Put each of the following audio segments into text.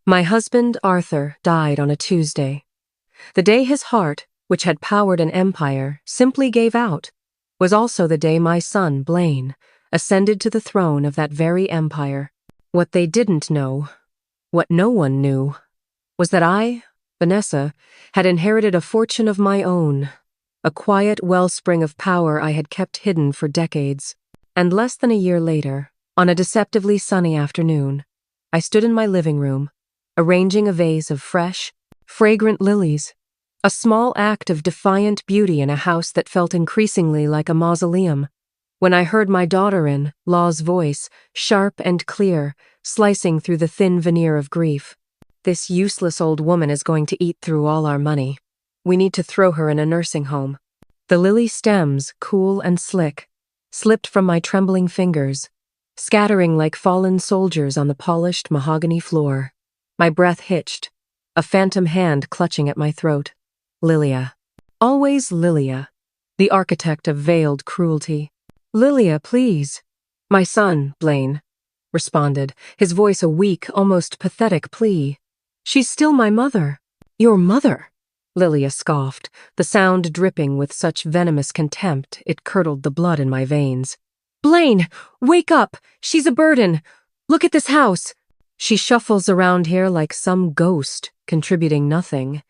My husband, Arthur, died on a Tuesday. The day his heart, which had powered an empire, simply gave out, was also the day my son, Blaine, ascended to the throne of that very empire. What they didn't know, what no one knew, was that I, Vanessa, had inherited a fortune of my own, a quiet wellspring of power I had kept hidden for decades. And less than a year later, on a deceptively sunny afternoon, I stood in my living room, arranging a vase of fresh, fragrant lilies, a small act of defiant beauty in a house that felt increasingly like a mausoleum, when I heard my daughter-in-law's voice, sharp and clear, slicing through the thin veneer of grief. "This useless old woman is going to eat through all our money. We need to throw her in a nursing home." The lily stems, cool and slick, slipped from my trembling fingers, scattering like fallen soldiers on the polished mahogany floor. My breath hitched, a phantom hand clutching at my throat. Lilia. Always Lilia, the architect of veiled cruelty. "Lilia, please." "My son, Blaine," responded, his voice a weak, almost pathetic plea. "She's still my mother." "Your mother?" Lilia scoffed, the sound dripping with such venomous contempt it curdled the blood in my veins. "Blaine, wake up! She's a burden! Look at this house! She shuffles around here like some ghost, contributing nothing.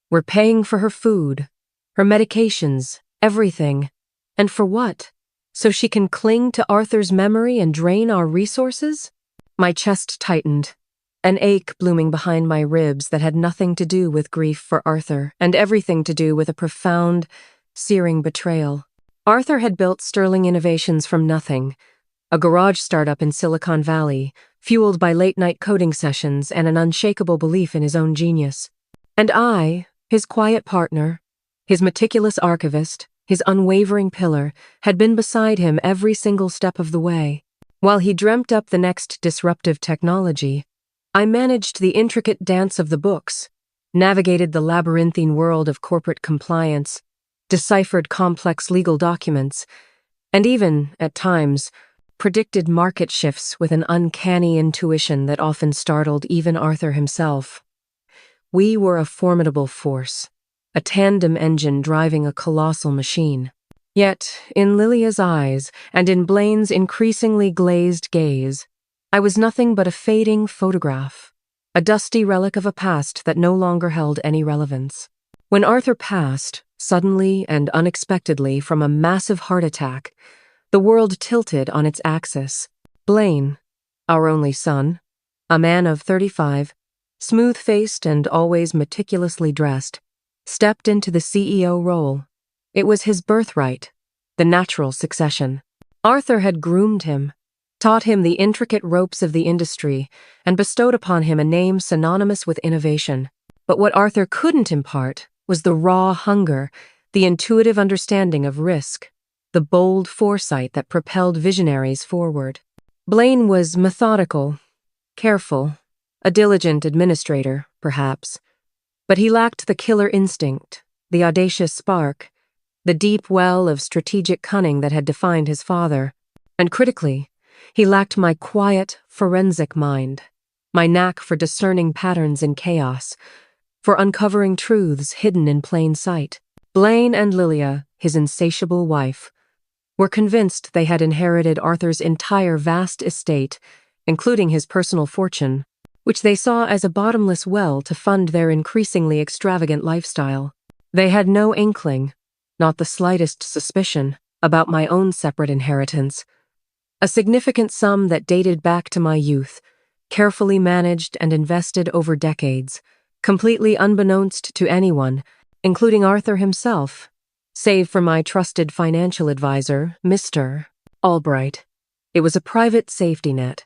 We're paying for her food, her medications, everything. And for what? So she can cling to Arthur's memory and drain our resources?" My chest tightened, an ache blooming behind my ribs that had nothing to do with grief for Arthur and everything to do with a profound, searing betrayal. Arthur had built Sterling Innovations from nothing, a garage startup in Silicon Valley, fueled by late-night coding sessions and an unshakable belief in his own genius. And I, his quiet partner, his meticulous archivist, his unwavering pillar, had been beside him every single step of the way. While he dreamt up the next disruptive technology, I managed the intricate dance of the books, navigated the labyrinthine world of corporate compliance, deciphered complex legal documents, and even, at times, predicted market shifts with an uncanny intuition that often startled even Arthur himself. We were a formidable force, a tandem engine driving a colossal machine. Yet, in Lilia's eyes, and in Blaine's increasingly glazed gaze, I was nothing but a fading photograph, a dusty relic of a past that no longer held any relevance. When Arthur passed, suddenly and unexpectedly from a massive heart attack, the world tilted on its axis. Blaine, our only son, a man of 35, smooth-faced and always meticulously dressed, stepped into the CEO role. It was his birthright, the natural succession. Arthur had groomed him, taught him the intricate ropes of the industry, and bestowed upon him a name synonymous with innovation. But what Arthur couldn't impart was the raw hunger, the intuitive understanding of risk, the bold foresight that propelled visionaries forward. Blaine was methodical, careful, a diligent administrator, perhaps, but he lacked the killer instinct, the audacious spark, the deep well of strategic cunning that had defined his father. And critically, he lacked my quiet, forensic mind, my knack for discerning patterns in chaos, for uncovering truths hidden in plain sight. Blaine and Lilia, his insatiable wife, were convinced they had inherited Arthur's entire vast estate, including his personal fortune, which they saw as a bottomless well to fund their increasingly extravagant lifestyle. They had no inkling, not the slightest suspicion, about my own separate inheritance, a significant sum that dated back to my youth, carefully managed and invested over decades, completely unbeknownst to anyone, including Arthur himself, save for my trusted financial advisor, Mr. Albright. It was a private safety net,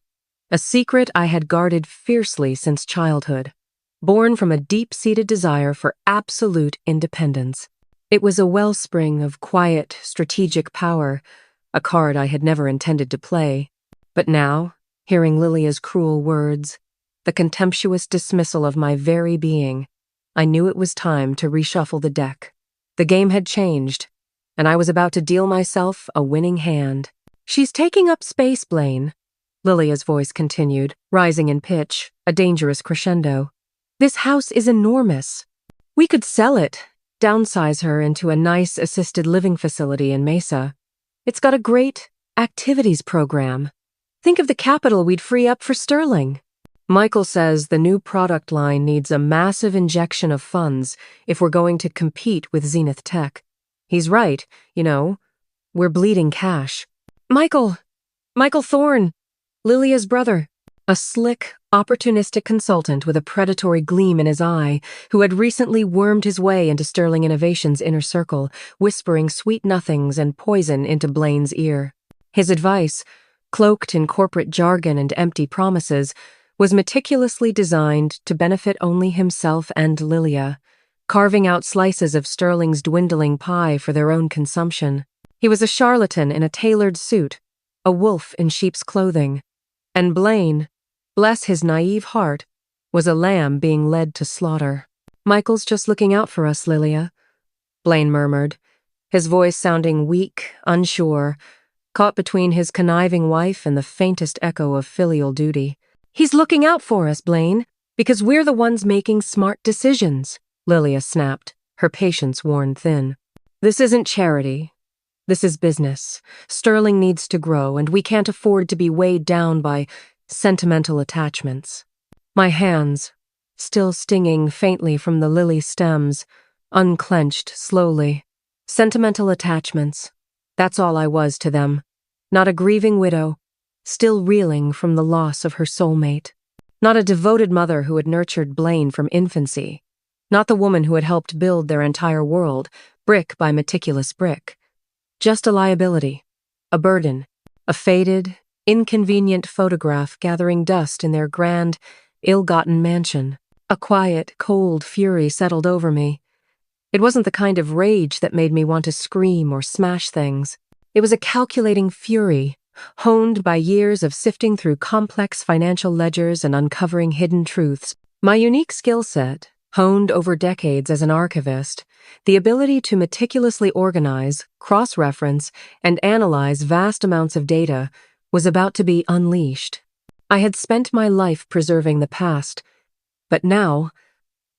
a secret I had guarded fiercely since childhood, born from a deep-seated desire for absolute independence. It was a wellspring of quiet, strategic power, a card I had never intended to play. But now, hearing Lilia's cruel words, the contemptuous dismissal of my very being, I knew it was time to reshuffle the deck. The game had changed, and I was about to deal myself a winning hand. "She's taking up space, Blaine," Lilia's voice continued, rising in pitch, a dangerous crescendo. This house is enormous. We could sell it, downsize her into a nice assisted living facility in Mesa. It's got a great activities program. Think of the capital we'd free up for Sterling. Michael says the new product line needs a massive injection of funds if we're going to compete with Zenith Tech. He's right, we're bleeding cash. Michael Thorne, Lilia's brother, a slick, opportunistic consultant with a predatory gleam in his eye who had recently wormed his way into Sterling Innovations' inner circle, whispering sweet nothings and poison into Blaine's ear. His advice, cloaked in corporate jargon and empty promises, was meticulously designed to benefit only himself and Lilia, carving out slices of Sterling's dwindling pie for their own consumption. He was a charlatan in a tailored suit, a wolf in sheep's clothing, and Blaine, bless his naive heart, was a lamb being led to slaughter. Michael's just looking out for us, Lilia, Blaine murmured, his voice sounding weak, unsure, caught between his conniving wife and the faintest echo of filial duty. He's looking out for us, Blaine, because we're the ones making smart decisions, Lilia snapped, her patience worn thin. This isn't charity. This is business. Sterling needs to grow, and we can't afford to be weighed down by sentimental attachments. My hands, still stinging faintly from the lily stems, unclenched slowly. Sentimental attachments. That's all I was to them. Not a grieving widow, still reeling from the loss of her soulmate. Not a devoted mother who had nurtured Blaine from infancy. Not the woman who had helped build their entire world, brick by meticulous brick. Just a liability, a burden, a faded, inconvenient photograph gathering dust in their grand, ill-gotten mansion. A quiet, cold fury settled over me. It wasn't the kind of rage that made me want to scream or smash things. It was a calculating fury, honed by years of sifting through complex financial ledgers and uncovering hidden truths. My unique skill set, honed over decades as an archivist, the ability to meticulously organize, cross-reference, and analyze vast amounts of data, was about to be unleashed. I had spent my life preserving the past, but now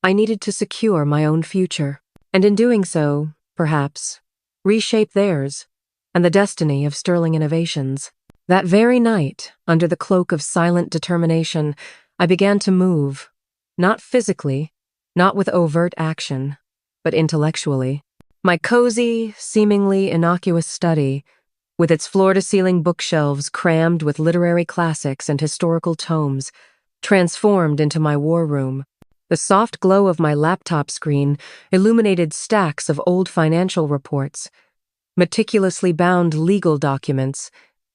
I needed to secure my own future, and in doing so, perhaps, reshape theirs and the destiny of Sterling Innovations. That very night, under the cloak of silent determination, I began to move, not physically, not with overt action, but intellectually. My cozy, seemingly innocuous study, with its floor-to-ceiling bookshelves crammed with literary classics and historical tomes, transformed into my war room. The soft glow of my laptop screen illuminated stacks of old financial reports, meticulously bound legal documents,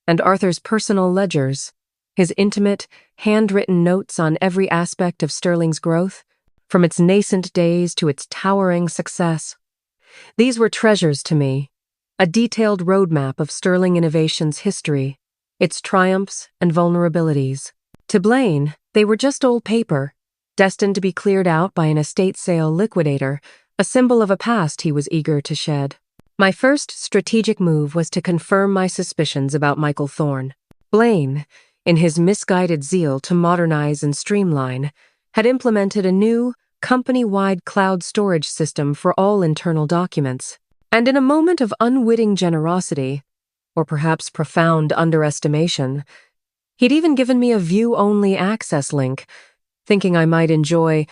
and Arthur's personal ledgers, his intimate, handwritten notes on every aspect of Sterling's growth, from its nascent days to its towering success. These were treasures to me, a detailed roadmap of Sterling Innovations' history, its triumphs and vulnerabilities. To Blaine, they were just old paper, destined to be cleared out by an estate sale liquidator, a symbol of a past he was eager to shed. My first strategic move was to confirm my suspicions about Michael Thorne. Blaine, in his misguided zeal to modernize and streamline, had implemented a new, company-wide cloud storage system for all internal documents. And in a moment of unwitting generosity, or perhaps profound underestimation, he'd even given me a view-only access link, thinking I might enjoy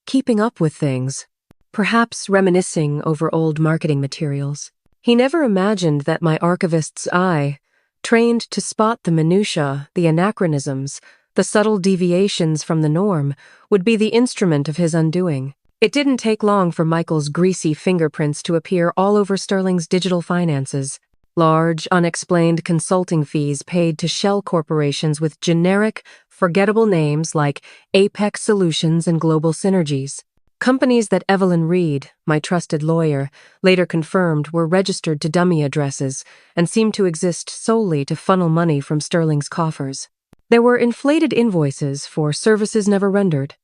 keeping up with things, perhaps reminiscing over old marketing materials. He never imagined that my archivist's eye, trained to spot the minutiae, the anachronisms, the subtle deviations from the norm, would be the instrument of his undoing. It didn't take long for Michael's greasy fingerprints to appear all over Sterling's digital finances. Large, unexplained consulting fees paid to shell corporations with generic, forgettable names like Apex Solutions and Global Synergies. Companies that Evelyn Reed, my trusted lawyer, later confirmed were registered to dummy addresses and seemed to exist solely to funnel money from Sterling's coffers. There were inflated invoices for services never rendered,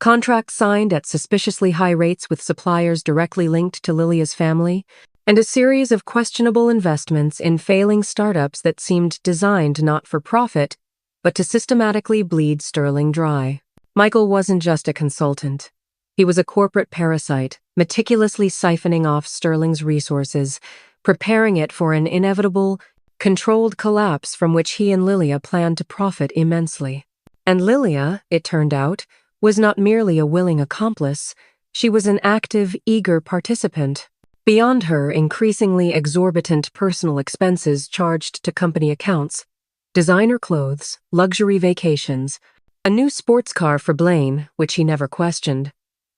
contracts signed at suspiciously high rates with suppliers directly linked to Lilia's family, and a series of questionable investments in failing startups that seemed designed not for profit, but to systematically bleed Sterling dry. Michael wasn't just a consultant. He was a corporate parasite, meticulously siphoning off Sterling's resources, preparing it for an inevitable, controlled collapse from which he and Lilia planned to profit immensely. And Lilia, it turned out, was not merely a willing accomplice, she was an active, eager participant. Beyond her increasingly exorbitant personal expenses charged to company accounts, designer clothes, luxury vacations, a new sports car for Blaine, which he never questioned,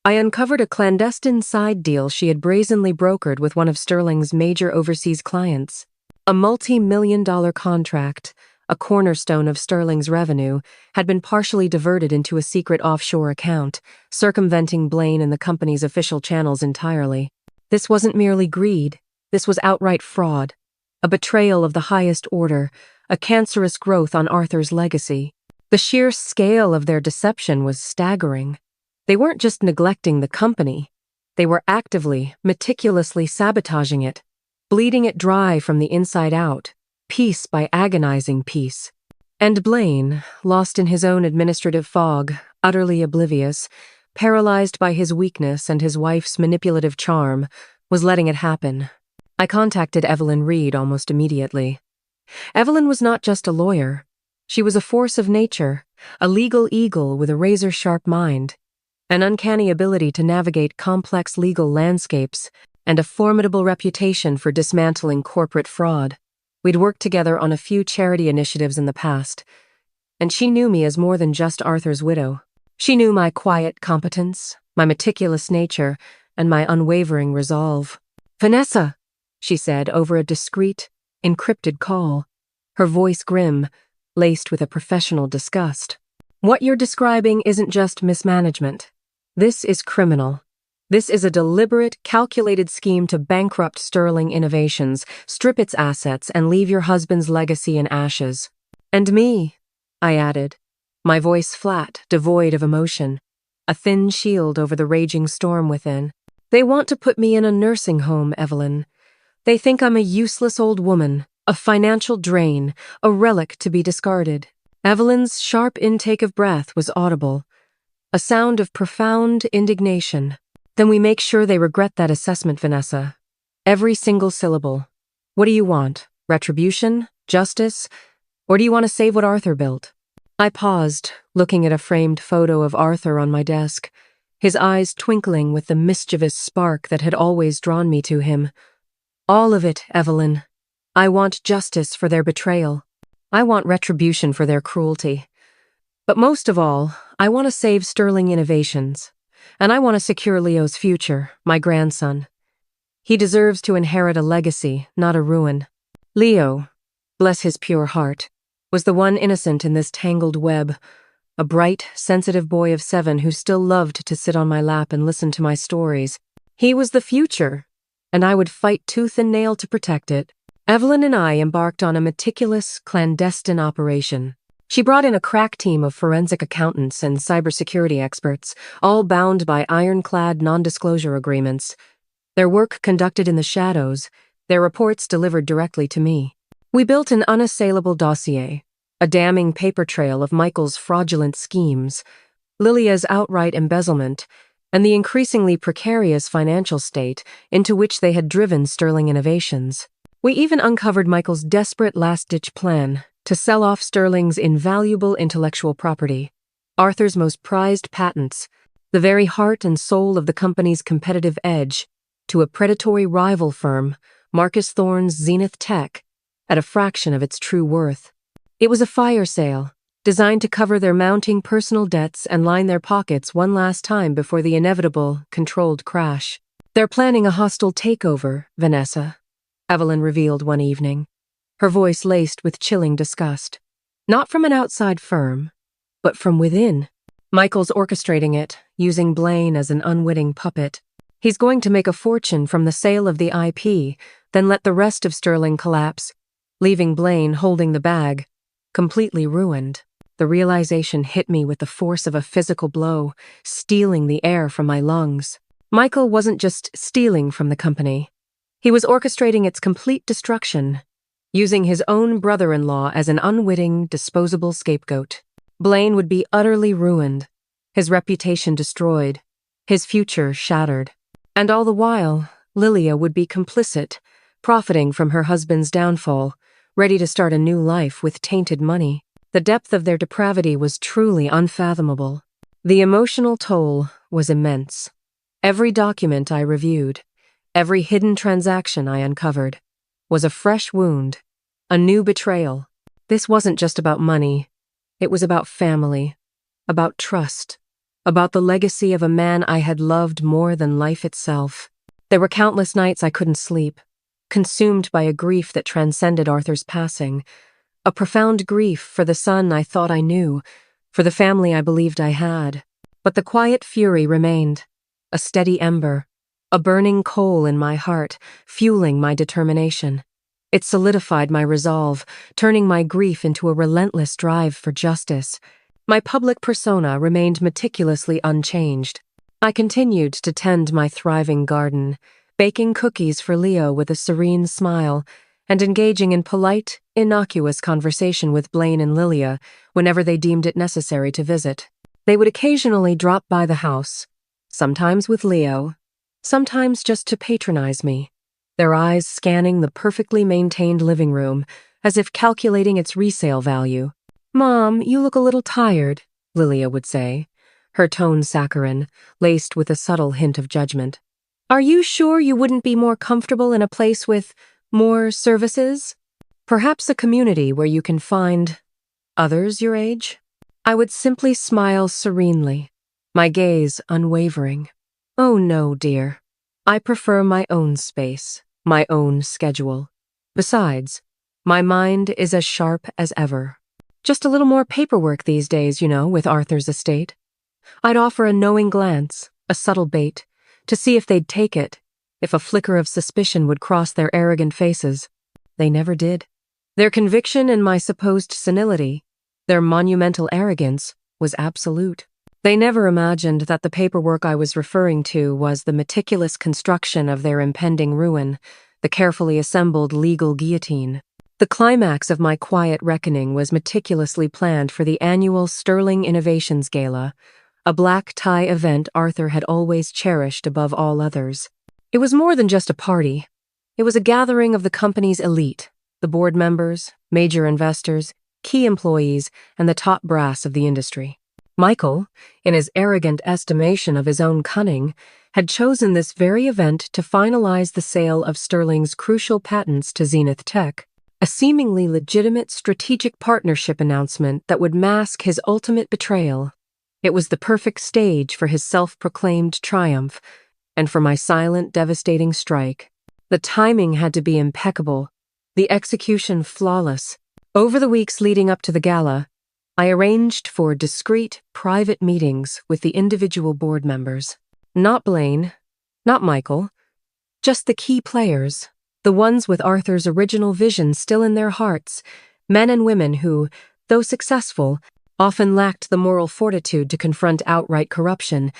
I uncovered a clandestine side deal she had brazenly brokered with one of Sterling's major overseas clients. A multi-million-dollar contract, a cornerstone of Sterling's revenue, had been partially diverted into a secret offshore account, circumventing Blaine and the company's official channels entirely. This wasn't merely greed, this was outright fraud, a betrayal of the highest order, a cancerous growth on Arthur's legacy. The sheer scale of their deception was staggering. They weren't just neglecting the company, they were actively, meticulously sabotaging it, bleeding it dry from the inside out, piece by agonizing piece. And Blaine, lost in his own administrative fog, utterly oblivious, paralyzed by his weakness and his wife's manipulative charm, was letting it happen. I contacted Evelyn Reed almost immediately. Evelyn was not just a lawyer. She was a force of nature, a legal eagle with a razor-sharp mind, an uncanny ability to navigate complex legal landscapes, and a formidable reputation for dismantling corporate fraud. We'd worked together on a few charity initiatives in the past, and she knew me as more than just Arthur's widow. She knew my quiet competence, my meticulous nature, and my unwavering resolve. "Vanessa," she said over a discreet, encrypted call, her voice grim, laced with a professional disgust. "What you're describing isn't just mismanagement. This is criminal. This is a deliberate, calculated scheme to bankrupt Sterling Innovations, strip its assets, and leave your husband's legacy in ashes. And me," I added, my voice flat, devoid of emotion, a thin shield over the raging storm within. "They want to put me in a nursing home, Evelyn. They think I'm a useless old woman, a financial drain, a relic to be discarded." Evelyn's sharp intake of breath was audible, a sound of profound indignation. "Then we make sure they regret that assessment, Vanessa. Every single syllable. What do you want? Retribution? Justice? Or do you want to save what Arthur built?" I paused, looking at a framed photo of Arthur on my desk, his eyes twinkling with the mischievous spark that had always drawn me to him. "All of it, Evelyn. I want justice for their betrayal. I want retribution for their cruelty. But most of all, I want to save Sterling Innovations. And I want to secure Leo's future, my grandson. He deserves to inherit a legacy, not a ruin. Leo, bless his pure heart, was the one innocent in this tangled web, a bright, sensitive boy of 7 who still loved to sit on my lap and listen to my stories. He was the future, and I would fight tooth and nail to protect it. Evelyn and I embarked on a meticulous, clandestine operation. She brought in a crack team of forensic accountants and cybersecurity experts, all bound by ironclad non-disclosure agreements. Their work conducted in the shadows, their reports delivered directly to me. We built an unassailable dossier, a damning paper trail of Michael's fraudulent schemes, Lilia's outright embezzlement, and the increasingly precarious financial state into which they had driven Sterling Innovations. We even uncovered Michael's desperate last-ditch plan to sell off Sterling's invaluable intellectual property, Arthur's most prized patents, the very heart and soul of the company's competitive edge, to a predatory rival firm, Marcus Thorne's Zenith Tech, at a fraction of its true worth. It was a fire sale, designed to cover their mounting personal debts and line their pockets one last time before the inevitable, controlled crash. "They're planning a hostile takeover, Vanessa," Evelyn revealed one evening, her voice laced with chilling disgust. "Not from an outside firm, but from within. Michael's orchestrating it, using Blaine as an unwitting puppet. He's going to make a fortune from the sale of the IP, then let the rest of Sterling collapse, leaving Blaine holding the bag, completely ruined." The realization hit me with the force of a physical blow, stealing the air from my lungs. Michael wasn't just stealing from the company. He was orchestrating its complete destruction, using his own brother-in-law as an unwitting, disposable scapegoat. Blaine would be utterly ruined, his reputation destroyed, his future shattered. And all the while, Lilia would be complicit, profiting from her husband's downfall, ready to start a new life with tainted money. The depth of their depravity was truly unfathomable. The emotional toll was immense. Every document I reviewed, every hidden transaction I uncovered, was a fresh wound, a new betrayal. This wasn't just about money. It was about family, about trust, about the legacy of a man I had loved more than life itself. There were countless nights I couldn't sleep, consumed by a grief that transcended Arthur's passing, a profound grief for the son I thought I knew, for the family I believed I had. But the quiet fury remained, a steady ember, a burning coal in my heart, fueling my determination. It solidified my resolve, turning my grief into a relentless drive for justice. My public persona remained meticulously unchanged. I continued to tend my thriving garden, baking cookies for Leo with a serene smile, and engaging in polite, innocuous conversation with Blaine and Lilia whenever they deemed it necessary to visit. They would occasionally drop by the house, sometimes with Leo, sometimes just to patronize me, their eyes scanning the perfectly maintained living room as if calculating its resale value. "Mom, you look a little tired," Lilia would say, her tone saccharine, laced with a subtle hint of judgment. "Are you sure you wouldn't be more comfortable in a place with more services? Perhaps a community where you can find others your age?" I would simply smile serenely, my gaze unwavering. "Oh no, dear. I prefer my own space, my own schedule. Besides, my mind is as sharp as ever. Just a little more paperwork these days, with Arthur's estate." I'd offer a knowing glance, a subtle bait, to see if they'd take it, if a flicker of suspicion would cross their arrogant faces. They never did. Their conviction in my supposed senility, their monumental arrogance, was absolute. They never imagined that the paperwork I was referring to was the meticulous construction of their impending ruin, the carefully assembled legal guillotine. The climax of my quiet reckoning was meticulously planned for the annual Sterling Innovations Gala, a black tie event Arthur had always cherished above all others. It was more than just a party. It was a gathering of the company's elite, the board members, major investors, key employees, and the top brass of the industry. Michael, in his arrogant estimation of his own cunning, had chosen this very event to finalize the sale of Sterling's crucial patents to Zenith Tech, a seemingly legitimate strategic partnership announcement that would mask his ultimate betrayal. It was the perfect stage for his self-proclaimed triumph, and for my silent, devastating strike. The timing had to be impeccable, the execution flawless. Over the weeks leading up to the gala, I arranged for discreet, private meetings with the individual board members. Not Blaine, not Michael, just the key players, the ones with Arthur's original vision still in their hearts, men and women who, though successful, often lacked the moral fortitude to confront outright corruption.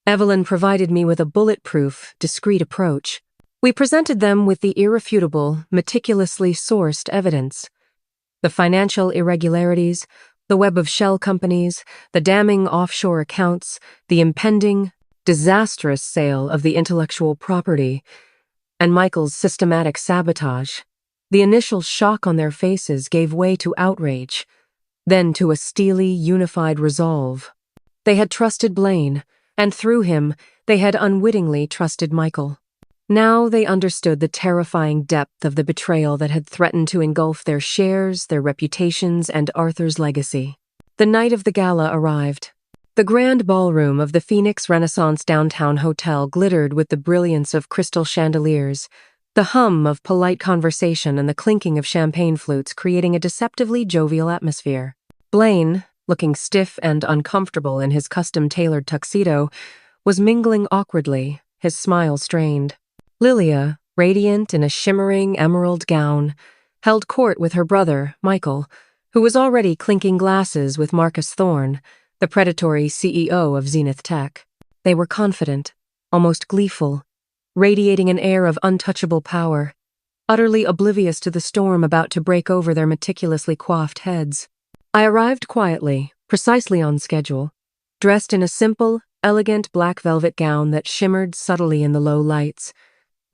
Evelyn provided me with a bulletproof, discreet approach. We presented them with the irrefutable, meticulously sourced evidence. The financial irregularities, the web of shell companies, the damning offshore accounts, the impending, disastrous sale of the intellectual property, and Michael's systematic sabotage. The initial shock on their faces gave way to outrage, then to a steely, unified resolve. They had trusted Blaine, and through him, they had unwittingly trusted Michael. Now they understood the terrifying depth of the betrayal that had threatened to engulf their shares, their reputations, and Arthur's legacy. The night of the gala arrived. The grand ballroom of the Phoenix Renaissance Downtown Hotel glittered with the brilliance of crystal chandeliers, the hum of polite conversation and the clinking of champagne flutes creating a deceptively jovial atmosphere. Blaine, looking stiff and uncomfortable in his custom-tailored tuxedo, was mingling awkwardly, his smile strained. Lilia, radiant in a shimmering emerald gown, held court with her brother, Michael, who was already clinking glasses with Marcus Thorne, the predatory CEO of Zenith Tech. They were confident, almost gleeful, radiating an air of untouchable power. utterly oblivious to the storm about to break over their meticulously coiffed heads. I arrived quietly, precisely on schedule, dressed in a simple, elegant black velvet gown that shimmered subtly in the low lights.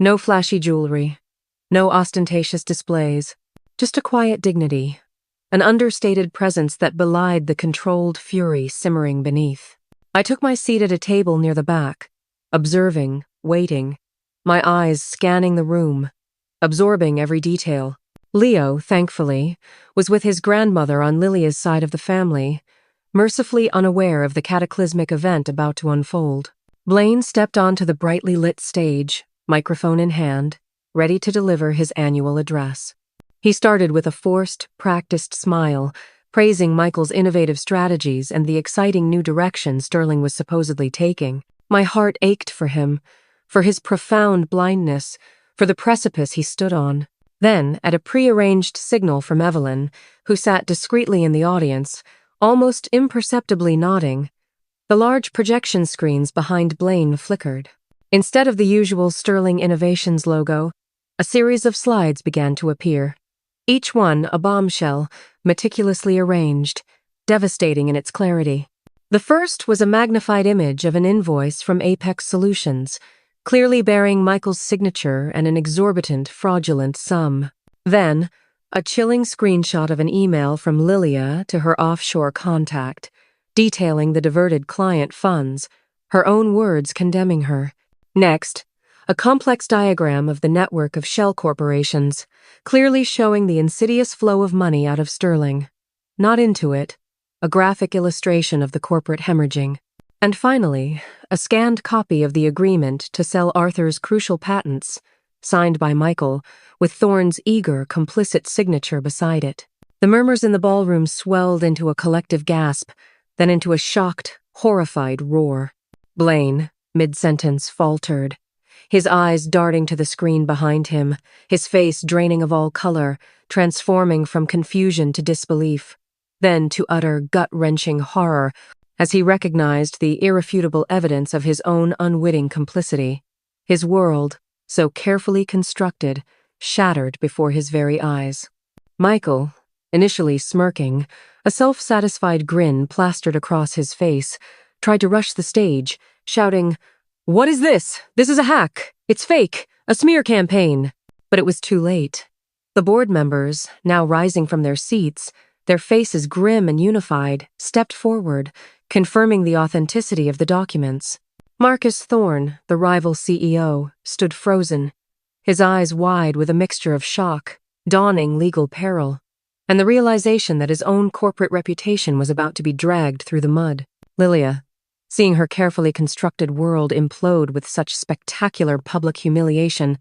No flashy jewelry, no ostentatious displays, just a quiet dignity, an understated presence that belied the controlled fury simmering beneath. I took my seat at a table near the back, observing, waiting, my eyes scanning the room, absorbing every detail. Leo, thankfully, was with his grandmother on Lilia's side of the family, mercifully unaware of the cataclysmic event about to unfold. Blaine stepped onto the brightly lit stage, microphone in hand, ready to deliver his annual address. He started with a forced, practiced smile, praising Michael's innovative strategies and the exciting new direction Sterling was supposedly taking. My heart ached for him, for his profound blindness, for the precipice he stood on. Then, at a prearranged signal from Evelyn, who sat discreetly in the audience, almost imperceptibly nodding, the large projection screens behind Blaine flickered. Instead of the usual Sterling Innovations logo, a series of slides began to appear. Each one a bombshell, meticulously arranged, devastating in its clarity. The first was a magnified image of an invoice from Apex Solutions, clearly bearing Michael's signature and an exorbitant, fraudulent sum. Then, a chilling screenshot of an email from Lilia to her offshore contact, detailing the diverted client funds, her own words condemning her. Next, a complex diagram of the network of shell corporations, clearly showing the insidious flow of money out of Sterling. Not into it, a graphic illustration of the corporate hemorrhaging. And finally, a scanned copy of the agreement to sell Arthur's crucial patents, signed by Michael, with Thorne's eager, complicit signature beside it. The murmurs in the ballroom swelled into a collective gasp, then into a shocked, horrified roar. Blaine, mid-sentence, faltered, his eyes darting to the screen behind him, his face draining of all color, transforming from confusion to disbelief, then to utter gut-wrenching horror as he recognized the irrefutable evidence of his own unwitting complicity. His world, so carefully constructed, shattered before his very eyes. Michael, initially smirking, a self-satisfied grin plastered across his face, tried to rush the stage, shouting, "What is this? This is a hack! It's fake! A smear campaign!" But it was too late. The board members, now rising from their seats, their faces grim and unified, stepped forward, confirming the authenticity of the documents. Marcus Thorne, the rival CEO, stood frozen, his eyes wide with a mixture of shock, dawning legal peril, and the realization that his own corporate reputation was about to be dragged through the mud. Lilia, seeing her carefully constructed world implode with such spectacular public humiliation,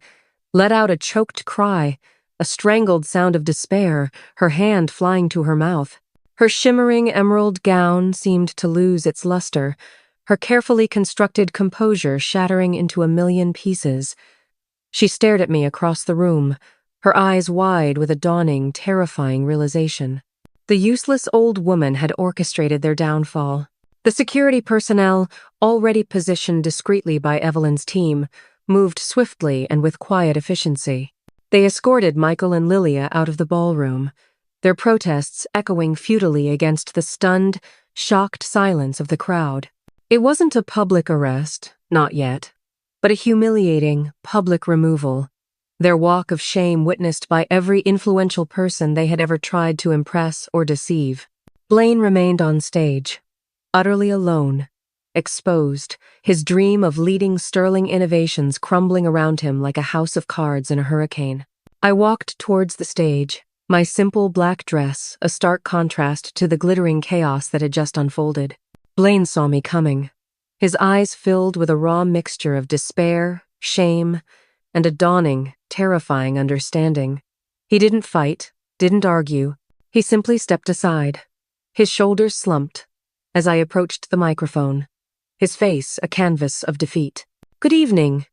let out a choked cry, a strangled sound of despair, her hand flying to her mouth. Her shimmering emerald gown seemed to lose its luster, her carefully constructed composure shattering into a million pieces. She stared at me across the room, her eyes wide with a dawning, terrifying realization. The useless old woman had orchestrated their downfall. The security personnel, already positioned discreetly by Evelyn's team, moved swiftly and with quiet efficiency. They escorted Michael and Lilia out of the ballroom, their protests echoing futilely against the stunned, shocked silence of the crowd. It wasn't a public arrest, not yet, but a humiliating, public removal, their walk of shame witnessed by every influential person they had ever tried to impress or deceive. Blaine remained on stage, utterly alone, exposed, his dream of leading Sterling Innovations crumbling around him like a house of cards in a hurricane. I walked towards the stage, my simple black dress a stark contrast to the glittering chaos that had just unfolded. Blaine saw me coming, his eyes filled with a raw mixture of despair, shame, and a dawning, terrifying understanding. He didn't fight, didn't argue. He simply stepped aside, his shoulders slumped, as I approached the microphone, his face a canvas of defeat. "Good evening,"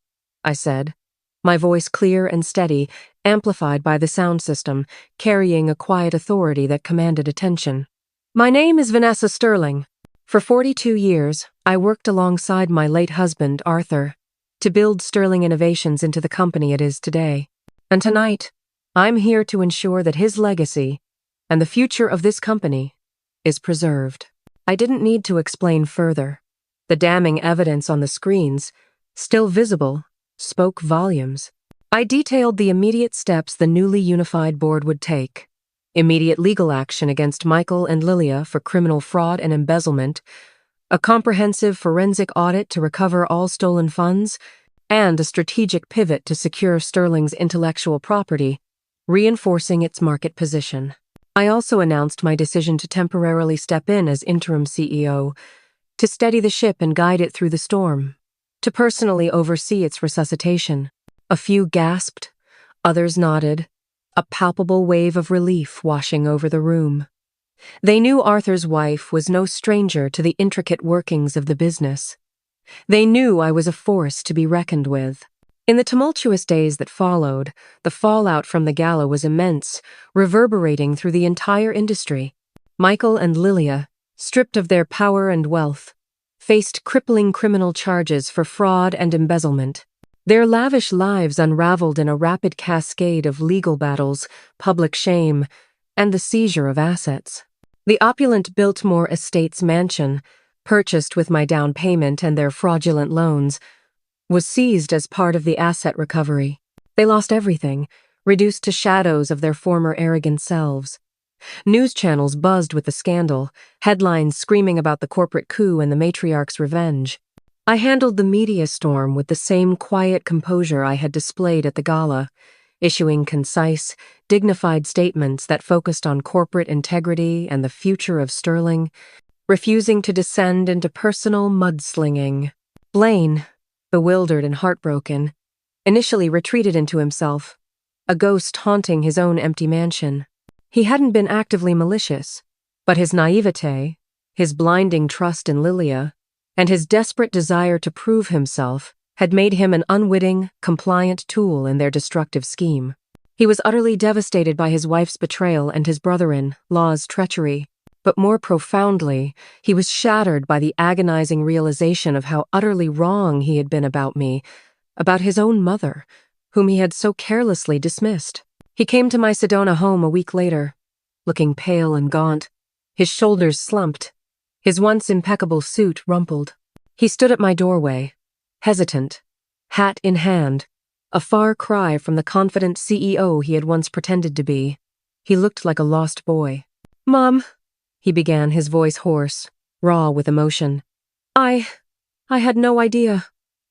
I said, my voice clear and steady, amplified by the sound system, carrying a quiet authority that commanded attention. "My name is Vanessa Sterling. For 42 years, I worked alongside my late husband, Arthur, to build Sterling Innovations into the company it is today. And tonight, I'm here to ensure that his legacy and the future of this company is preserved. I didn't need to explain further. The damning evidence on the screens, still visible, spoke volumes. I detailed the immediate steps the newly unified board would take. Immediate legal action against Michael and Lilia for criminal fraud and embezzlement, a comprehensive forensic audit to recover all stolen funds, and a strategic pivot to secure Sterling's intellectual property, reinforcing its market position. I also announced my decision to temporarily step in as interim CEO, to steady the ship and guide it through the storm, to personally oversee its resuscitation. A few gasped, others nodded, a palpable wave of relief washing over the room. They knew Arthur's wife was no stranger to the intricate workings of the business. They knew I was a force to be reckoned with. In the tumultuous days that followed, the fallout from the gala was immense, reverberating through the entire industry. Michael and Lilia, stripped of their power and wealth, faced crippling criminal charges for fraud and embezzlement. Their lavish lives unraveled in a rapid cascade of legal battles, public shame, and the seizure of assets. The opulent Biltmore Estates mansion, purchased with my down payment and their fraudulent loans, was seized as part of the asset recovery. They lost everything, reduced to shadows of their former arrogant selves. News channels buzzed with the scandal, headlines screaming about the corporate coup and the matriarch's revenge. I handled the media storm with the same quiet composure I had displayed at the gala, issuing concise, dignified statements that focused on corporate integrity and the future of Sterling, refusing to descend into personal mudslinging. Blaine, bewildered and heartbroken, initially retreated into himself, a ghost haunting his own empty mansion. He hadn't been actively malicious, but his naivete, his blinding trust in Lilia, and his desperate desire to prove himself had made him an unwitting, compliant tool in their destructive scheme. He was utterly devastated by his wife's betrayal and his brother-in-law's treachery, but more profoundly, he was shattered by the agonizing realization of how utterly wrong he had been about me, about his own mother, whom he had so carelessly dismissed. He came to my Sedona home a week later, looking pale and gaunt, his shoulders slumped, his once impeccable suit rumpled. He stood at my doorway, hesitant, hat in hand, a far cry from the confident CEO he had once pretended to be. He looked like a lost boy. "Mom," he began, his voice hoarse, raw with emotion. I had no idea.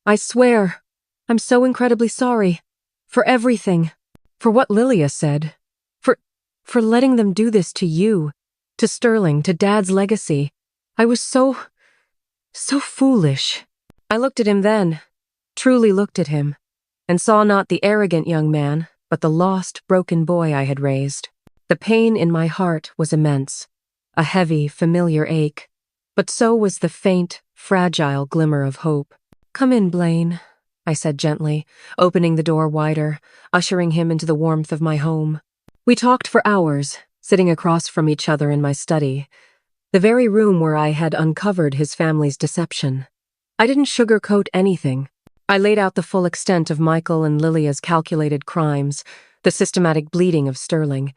I swear, I'm so incredibly sorry. For everything. For what Lilia said. For letting them do this to you, to Sterling, to Dad's legacy. I was so foolish. I looked at him then, truly looked at him, and saw not the arrogant young man, but the lost, broken boy I had raised. The pain in my heart was immense, a heavy, familiar ache, but so was the faint, fragile glimmer of hope. "Come in, Blaine," I said gently, opening the door wider, ushering him into the warmth of my home. We talked for hours, sitting across from each other in my study, the very room where I had uncovered his family's deception. I didn't sugarcoat anything. I laid out the full extent of Michael and Lilia's calculated crimes, the systematic bleeding of Sterling,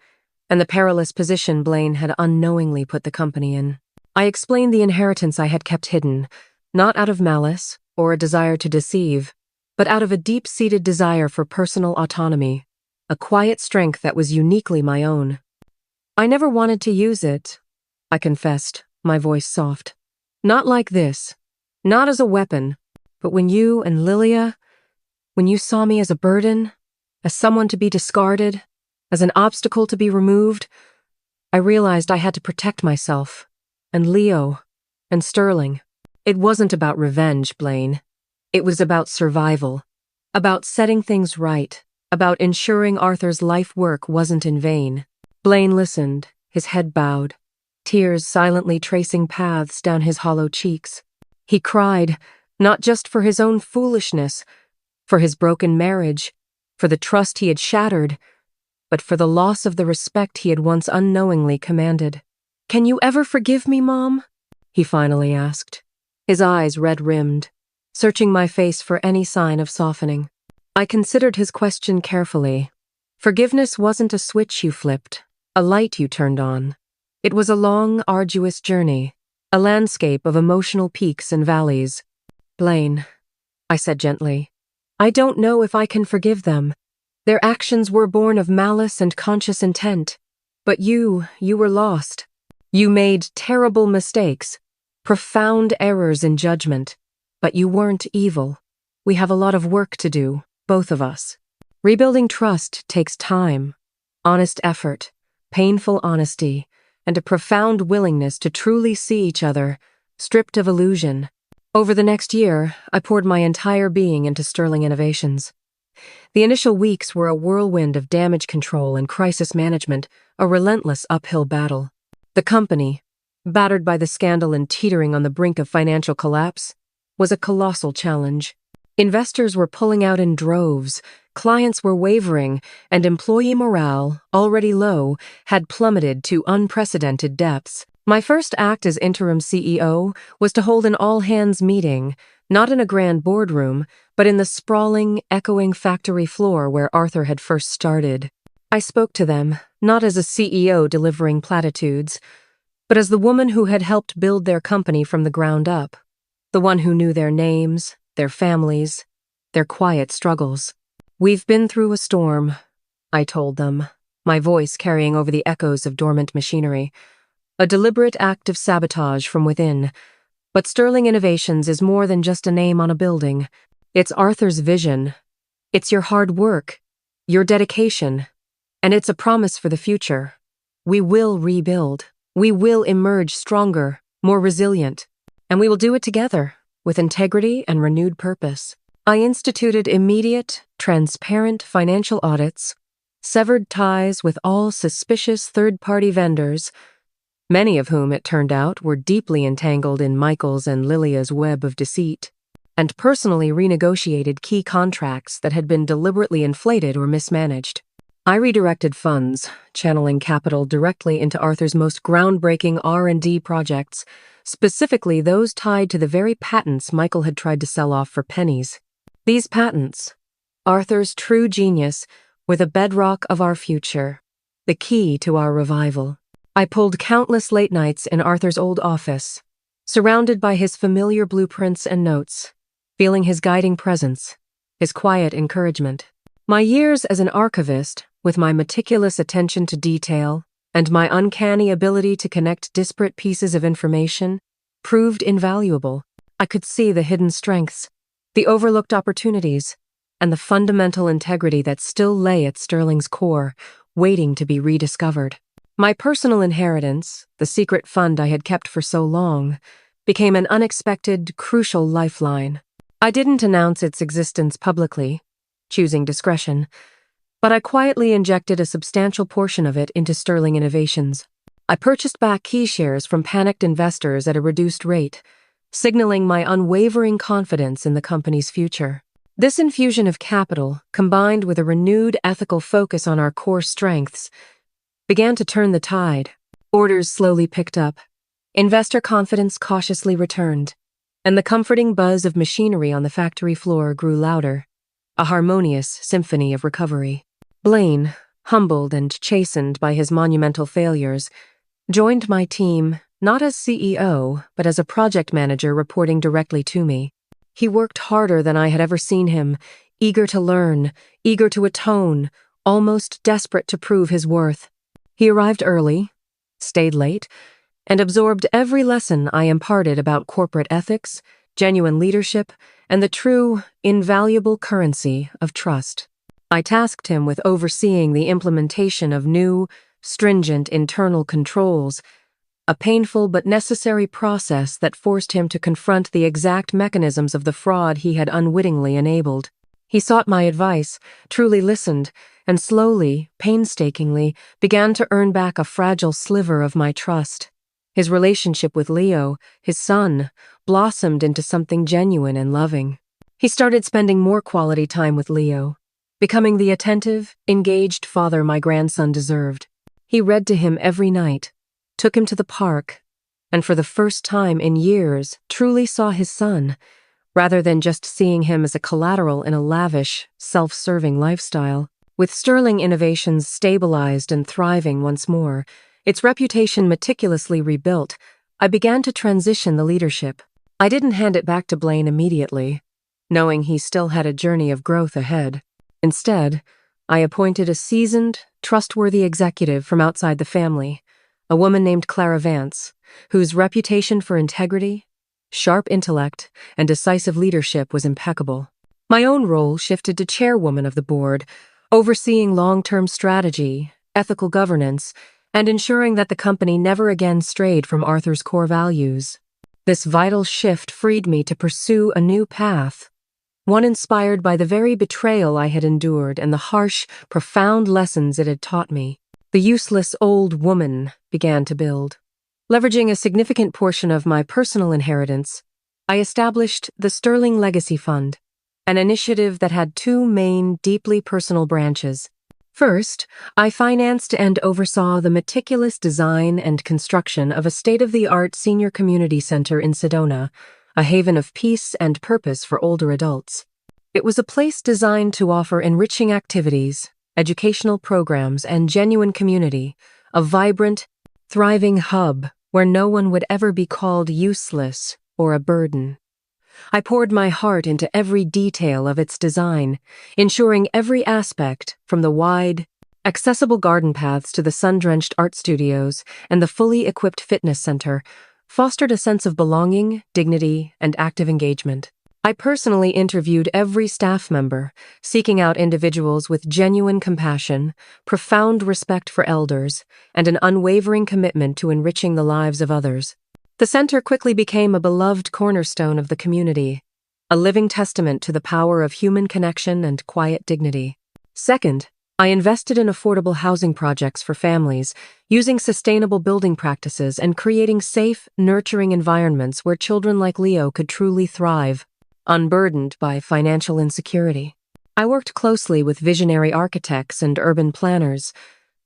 and the perilous position Blaine had unknowingly put the company in. I explained the inheritance I had kept hidden, not out of malice or a desire to deceive, but out of a deep-seated desire for personal autonomy, a quiet strength that was uniquely my own. "I never wanted to use it," I confessed, my voice soft. "Not like this. Not as a weapon. But when you and Lilia, when you saw me as a burden, as someone to be discarded, as an obstacle to be removed, I realized I had to protect myself, and Leo, and Sterling. It wasn't about revenge, Blaine. It was about survival, about setting things right, about ensuring Arthur's life work wasn't in vain." Blaine listened, his head bowed, tears silently tracing paths down his hollow cheeks. He cried, not just for his own foolishness, for his broken marriage, for the trust he had shattered, but for the loss of the respect he had once unknowingly commanded. "Can you ever forgive me, Mom?" he finally asked, his eyes red-rimmed, searching my face for any sign of softening. I considered his question carefully, Forgiveness wasn't a switch you flipped, a light you turned on. It was a long, arduous journey, a landscape of emotional peaks and valleys. Blaine, I said gently, I don't know if I can forgive them. Their actions were born of malice and conscious intent. But you were lost. You made terrible mistakes, profound errors in judgment. But you weren't evil. We have a lot of work to do, both of us. Rebuilding trust takes time, honest effort, painful honesty, and a profound willingness to truly see each other, stripped of illusion. Over the next year, I poured my entire being into Sterling Innovations. The initial weeks were a whirlwind of damage control and crisis management, a relentless uphill battle. The company, battered by the scandal and teetering on the brink of financial collapse, was a colossal challenge. Investors were pulling out in droves, clients were wavering, and employee morale, already low, had plummeted to unprecedented depths. My first act as interim CEO was to hold an all-hands meeting, not in a grand boardroom, but in the sprawling, echoing factory floor where Arthur had first started. I spoke to them, not as a CEO delivering platitudes, but as the woman who had helped build their company from the ground up, the one who knew their names, their families, their quiet struggles. We've been through a storm, I told them, my voice carrying over the echoes of dormant machinery. A deliberate act of sabotage from within. But Sterling Innovations is more than just a name on a building. It's Arthur's vision. It's your hard work, your dedication, and it's a promise for the future. We will rebuild. We will emerge stronger, more resilient, and we will do it together, with integrity and renewed purpose. I instituted immediate, transparent financial audits, severed ties with all suspicious third-party vendors, many of whom, it turned out, were deeply entangled in Michael's and Lilia's web of deceit, and personally renegotiated key contracts that had been deliberately inflated or mismanaged. I redirected funds, channeling capital directly into Arthur's most groundbreaking R&D projects, specifically those tied to the very patents Michael had tried to sell off for pennies. These patents, Arthur's true genius, were the bedrock of our future, the key to our revival. I pulled countless late nights in Arthur's old office, surrounded by his familiar blueprints and notes, feeling his guiding presence, his quiet encouragement. My years as an archivist, with my meticulous attention to detail and my uncanny ability to connect disparate pieces of information, proved invaluable. I could see the hidden strengths, the overlooked opportunities, and the fundamental integrity that still lay at Sterling's core, waiting to be rediscovered. My personal inheritance, the secret fund I had kept for so long, became an unexpected, crucial lifeline. I didn't announce its existence publicly, choosing discretion, but I quietly injected a substantial portion of it into Sterling Innovations. I purchased back key shares from panicked investors at a reduced rate, signaling my unwavering confidence in the company's future. This infusion of capital, combined with a renewed ethical focus on our core strengths, began to turn the tide. Orders slowly picked up. Investor confidence cautiously returned, and the comforting buzz of machinery on the factory floor grew louder, a harmonious symphony of recovery. Blaine, humbled and chastened by his monumental failures, joined my team not as CEO, but as a project manager reporting directly to me. He worked harder than I had ever seen him, eager to learn, eager to atone, almost desperate to prove his worth. He arrived early, stayed late, and absorbed every lesson I imparted about corporate ethics, genuine leadership, and the true, invaluable currency of trust. I tasked him with overseeing the implementation of new, stringent internal controls, a painful but necessary process that forced him to confront the exact mechanisms of the fraud he had unwittingly enabled. He sought my advice, truly listened, and slowly, painstakingly, began to earn back a fragile sliver of my trust. His relationship with Leo, his son, blossomed into something genuine and loving. He started spending more quality time with Leo, becoming the attentive, engaged father my grandson deserved. He read to him every night, took him to the park, and for the first time in years truly saw his son, rather than just seeing him as a collateral in a lavish, self-serving lifestyle. With Sterling Innovations stabilized and thriving once more, its reputation meticulously rebuilt, I began to transition the leadership. I didn't hand it back to Blaine immediately, knowing he still had a journey of growth ahead. Instead, I appointed a seasoned, trustworthy executive from outside the family, a woman named Clara Vance, whose reputation for integrity, sharp intellect, and decisive leadership was impeccable. My own role shifted to chairwoman of the board, overseeing long-term strategy, ethical governance, and ensuring that the company never again strayed from Arthur's core values. This vital shift freed me to pursue a new path, one inspired by the very betrayal I had endured and the harsh, profound lessons it had taught me. The useless old woman began to build. Leveraging a significant portion of my personal inheritance, I established the Sterling Legacy Fund, an initiative that had two main, deeply personal branches. First, I financed and oversaw the meticulous design and construction of a state-of-the-art senior community center in Sedona, a haven of peace and purpose for older adults. It was a place designed to offer enriching activities, educational programs, and genuine community, a vibrant, thriving hub where no one would ever be called useless or a burden. I poured my heart into every detail of its design, ensuring every aspect, from the wide, accessible garden paths to the sun-drenched art studios and the fully equipped fitness center, fostered a sense of belonging, dignity, and active engagement. I personally interviewed every staff member, seeking out individuals with genuine compassion, profound respect for elders, and an unwavering commitment to enriching the lives of others. The center quickly became a beloved cornerstone of the community, a living testament to the power of human connection and quiet dignity. Second, I invested in affordable housing projects for families, using sustainable building practices and creating safe, nurturing environments where children like Leo could truly thrive, unburdened by financial insecurity. I worked closely with visionary architects and urban planners,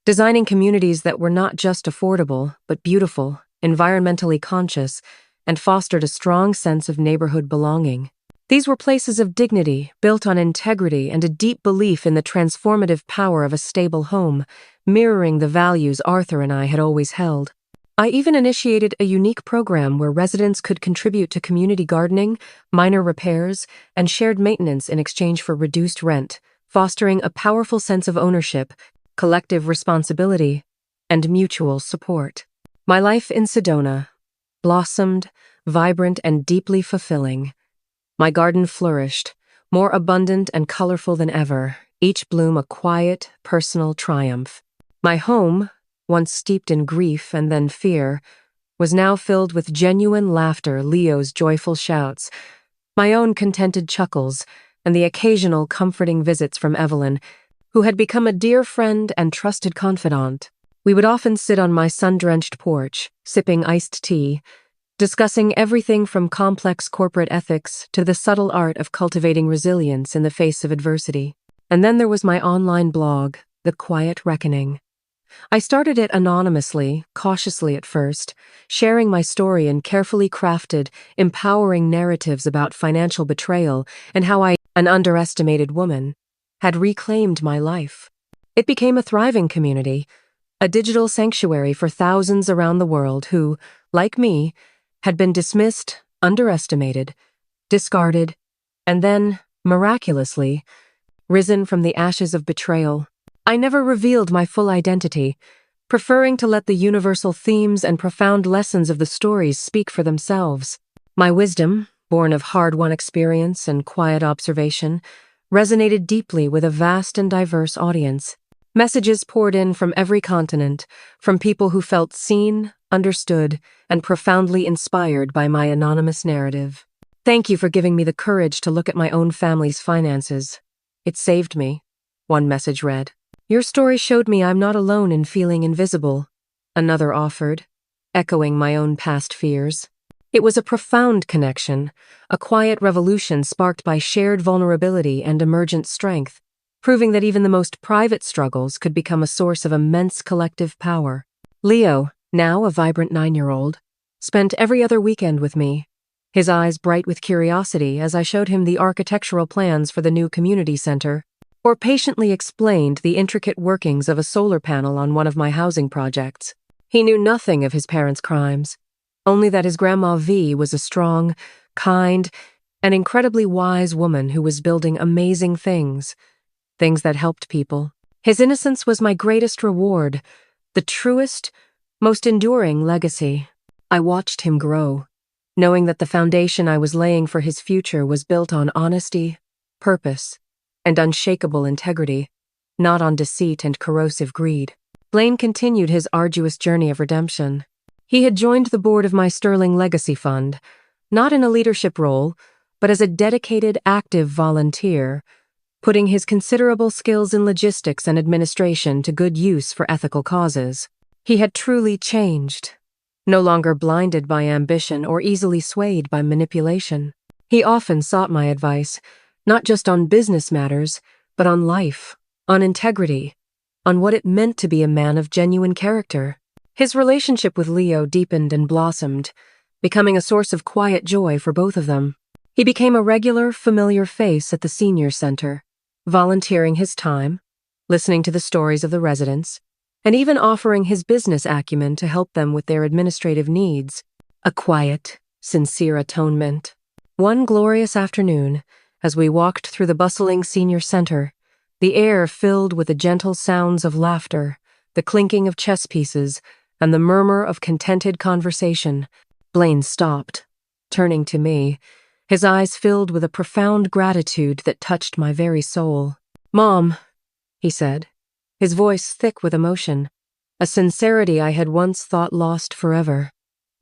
designing communities that were not just affordable, but beautiful, environmentally conscious, and fostered a strong sense of neighborhood belonging. These were places of dignity, built on integrity and a deep belief in the transformative power of a stable home, mirroring the values Arthur and I had always held. I even initiated a unique program where residents could contribute to community gardening, minor repairs, and shared maintenance in exchange for reduced rent, fostering a powerful sense of ownership, collective responsibility, and mutual support. My life in Sedona blossomed, vibrant, and deeply fulfilling. My garden flourished, more abundant and colorful than ever, each bloom a quiet, personal triumph. My home, once steeped in grief and then fear, was now filled with genuine laughter, Leo's joyful shouts, my own contented chuckles, and the occasional comforting visits from Evelyn, who had become a dear friend and trusted confidant. We would often sit on my sun-drenched porch, sipping iced tea, discussing everything from complex corporate ethics to the subtle art of cultivating resilience in the face of adversity. And then there was my online blog, The Quiet Reckoning. I started it anonymously, cautiously at first, sharing my story in carefully crafted, empowering narratives about financial betrayal and how I, an underestimated woman, had reclaimed my life. It became a thriving community, a digital sanctuary for thousands around the world who, like me, had been dismissed, underestimated, discarded, and then, miraculously, risen from the ashes of betrayal. I never revealed my full identity, preferring to let the universal themes and profound lessons of the stories speak for themselves. My wisdom, born of hard-won experience and quiet observation, resonated deeply with a vast and diverse audience. Messages poured in from every continent, from people who felt seen, understood, and profoundly inspired by my anonymous narrative. Thank you for giving me the courage to look at my own family's finances. It saved me, one message read. Your story showed me I'm not alone in feeling invisible, another offered, echoing my own past fears. It was a profound connection, a quiet revolution sparked by shared vulnerability and emergent strength, proving that even the most private struggles could become a source of immense collective power. Leo, now a vibrant 9-year-old, spent every other weekend with me, his eyes bright with curiosity as I showed him the architectural plans for the new community center. or patiently explained the intricate workings of a solar panel on one of my housing projects. He knew nothing of his parents' crimes, only that his Grandma V was a strong, kind, and incredibly wise woman who was building amazing things that helped people. His innocence was my greatest reward, the truest, most enduring legacy. I watched him grow, knowing that the foundation I was laying for his future was built on honesty, purpose, and unshakable integrity, not on deceit and corrosive greed. Blaine continued his arduous journey of redemption. He had joined the board of my Sterling Legacy Fund, not in a leadership role, but as a dedicated, active volunteer, putting his considerable skills in logistics and administration to good use for ethical causes. He had truly changed, no longer blinded by ambition or easily swayed by manipulation. He often sought my advice, not just on business matters, but on life, on integrity, on what it meant to be a man of genuine character. His relationship with Leo deepened and blossomed, becoming a source of quiet joy for both of them. He became a regular, familiar face at the senior center, volunteering his time, listening to the stories of the residents, and even offering his business acumen to help them with their administrative needs. A quiet, sincere atonement. One glorious afternoon, as we walked through the bustling senior center, the air filled with the gentle sounds of laughter, the clinking of chess pieces, and the murmur of contented conversation, Blaine stopped, turning to me, his eyes filled with a profound gratitude that touched my very soul. "Mom," he said, his voice thick with emotion, a sincerity I had once thought lost forever.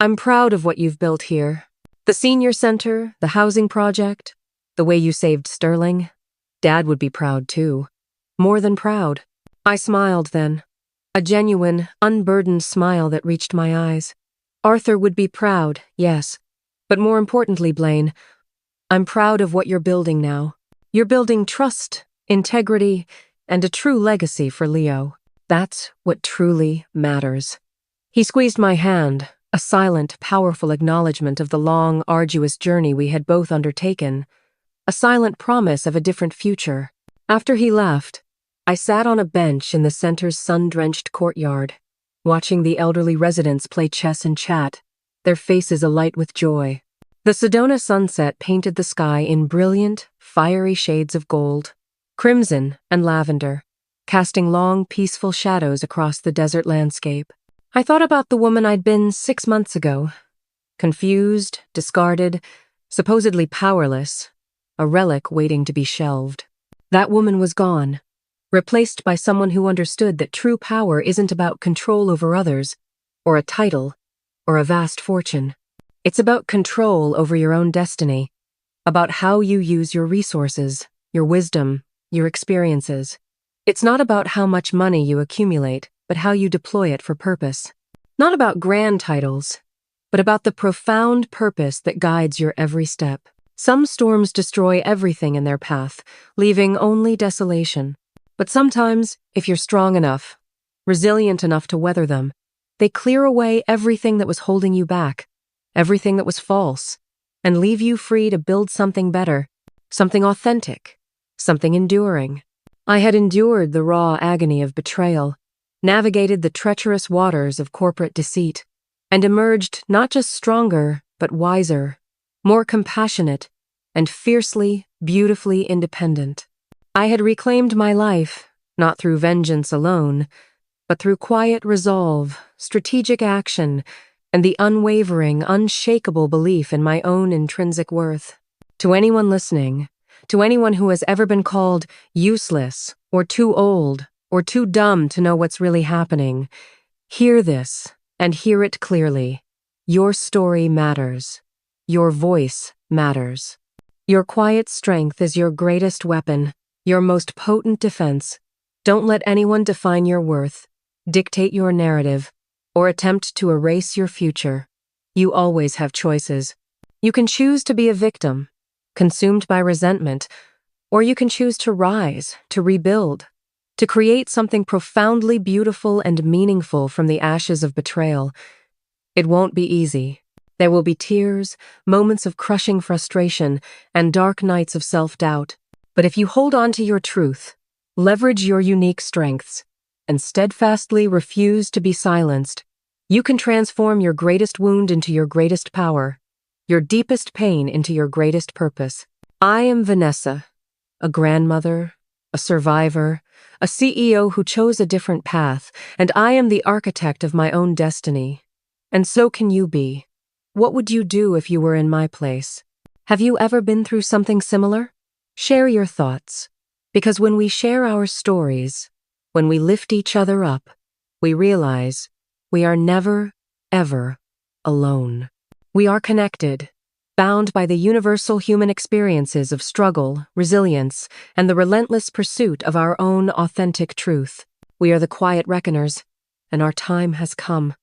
"I'm proud of what you've built here. The senior center, the housing project, the way you saved Sterling. Dad would be proud too. More than proud." I smiled then, a genuine, unburdened smile that reached my eyes. "Arthur would be proud, yes. But more importantly, Blaine, I'm proud of what you're building now. You're building trust, integrity, and a true legacy for Leo. That's what truly matters." He squeezed my hand, a silent, powerful acknowledgement of the long, arduous journey we had both undertaken, a silent promise of a different future. After he left, I sat on a bench in the center's sun-drenched courtyard, watching the elderly residents play chess and chat, their faces alight with joy. The Sedona sunset painted the sky in brilliant, fiery shades of gold, crimson and lavender, casting long, peaceful shadows across the desert landscape. I thought about the woman I'd been 6 months ago, confused, discarded, supposedly powerless, a relic waiting to be shelved. That woman was gone, replaced by someone who understood that true power isn't about control over others, or a title, or a vast fortune. It's about control over your own destiny, about how you use your resources, your wisdom, your experiences. It's not about how much money you accumulate, but how you deploy it for purpose. Not about grand titles, but about the profound purpose that guides your every step. Some storms destroy everything in their path, leaving only desolation. But sometimes, if you're strong enough, resilient enough to weather them, they clear away everything that was holding you back, everything that was false, and leave you free to build something better, something authentic, something enduring. I had endured the raw agony of betrayal, navigated the treacherous waters of corporate deceit, and emerged not just stronger, but wiser, more compassionate, and fiercely, beautifully independent. I had reclaimed my life, not through vengeance alone, but through quiet resolve, strategic action, and the unwavering, unshakable belief in my own intrinsic worth. To anyone listening, to anyone who has ever been called useless, or too old, or too dumb to know what's really happening, hear this, and hear it clearly. Your story matters. Your voice matters. Your quiet strength is your greatest weapon, your most potent defense. Don't let anyone define your worth, dictate your narrative, or attempt to erase your future. You always have choices. You can choose to be a victim, consumed by resentment, or you can choose to rise, to rebuild, to create something profoundly beautiful and meaningful from the ashes of betrayal. It won't be easy. There will be tears, moments of crushing frustration, and dark nights of self-doubt. But if you hold on to your truth, Leverage your unique strengths and steadfastly refuse to be silenced. You can transform your greatest wound into your greatest power, your deepest pain into your greatest purpose. I am Vanessa, a grandmother, a survivor, a CEO who chose a different path, and I am the architect of my own destiny. And so can you be. What would you do if you were in my place? Have you ever been through something similar? Share your thoughts, because when we share our stories, when we lift each other up, we realize we are never, ever alone. We are connected, bound by the universal human experiences of struggle, resilience, and the relentless pursuit of our own authentic truth. We are the quiet reckoners, and our time has come.